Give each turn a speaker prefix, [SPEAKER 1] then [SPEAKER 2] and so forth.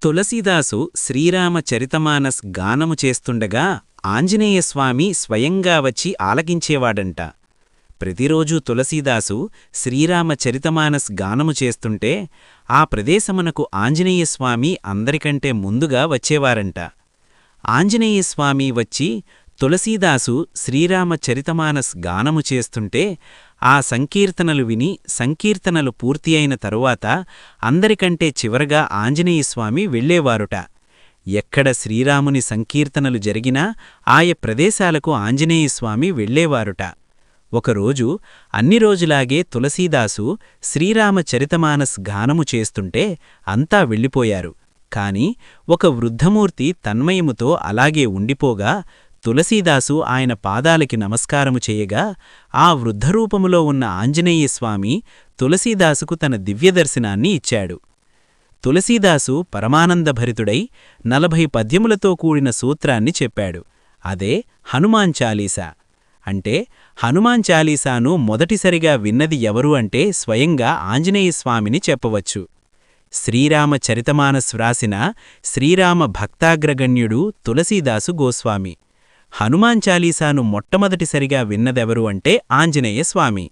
[SPEAKER 1] తులసీదాసు శ్రీరామ చరితమానస్ గానము చేస్తుండగా ఆంజనేయస్వామి స్వయంగా వచ్చి ఆలకించేవాడంట. ప్రతిరోజూ తులసీదాసు శ్రీరామ చరితమానస్ గానము చేస్తుంటే ఆ ప్రదేశమునకు ఆంజనేయస్వామి అందరికంటే ముందుగా వచ్చేవారంట. ఆంజనేయస్వామి వచ్చి తులసీదాసు శ్రీరామ చరితమానస్ గానము చేస్తుంటే ఆ సంకీర్తనలు విని సంకీర్తనలు పూర్తి అయిన తరువాత అందరికంటే చివరగా ఆంజనేయస్వామి వెళ్ళేవారుట. ఎక్కడ శ్రీరాముని సంకీర్తనలు జరిగినా ఆయా ప్రదేశాలకు ఆంజనేయస్వామి వెళ్ళేవారుట. ఒకరోజు అన్ని రోజులాగే తులసీదాసు శ్రీరామ చరితమానస్ గానము చేస్తుంటే అంతా వెళ్ళిపోయారు. కాని ఒక వృద్ధమూర్తి తన్మయముతో అలాగే ఉండిపోగా తులసీదాసు ఆయన పాదాలకి నమస్కారము చేయగా ఆ వృద్ధరూపములో ఉన్న ఆంజనేయస్వామి తులసీదాసుకు తన దివ్యదర్శనాన్ని ఇచ్చాడు. తులసీదాసు పరమానందభరితుడై 40 పద్యములతో కూడిన సూత్రాన్ని చెప్పాడు. అదే హనుమాన్ చాలీసా. అంటే హనుమాన్ చాలీసాను మొదటిసరిగా విన్నది ఎవరు అంటే స్వయంగా ఆంజనేయస్వామిని చెప్పవచ్చు. శ్రీరామ చరితమానస్ వ్రాసిన శ్రీరామ భక్తాగ్రగణ్యుడు తులసీదాసు గోస్వామి. హనుమాన్ చాలీసాను మొట్టమొదటిసరిగా విన్నదెవరు అంటే ఆంజనేయస్వామి.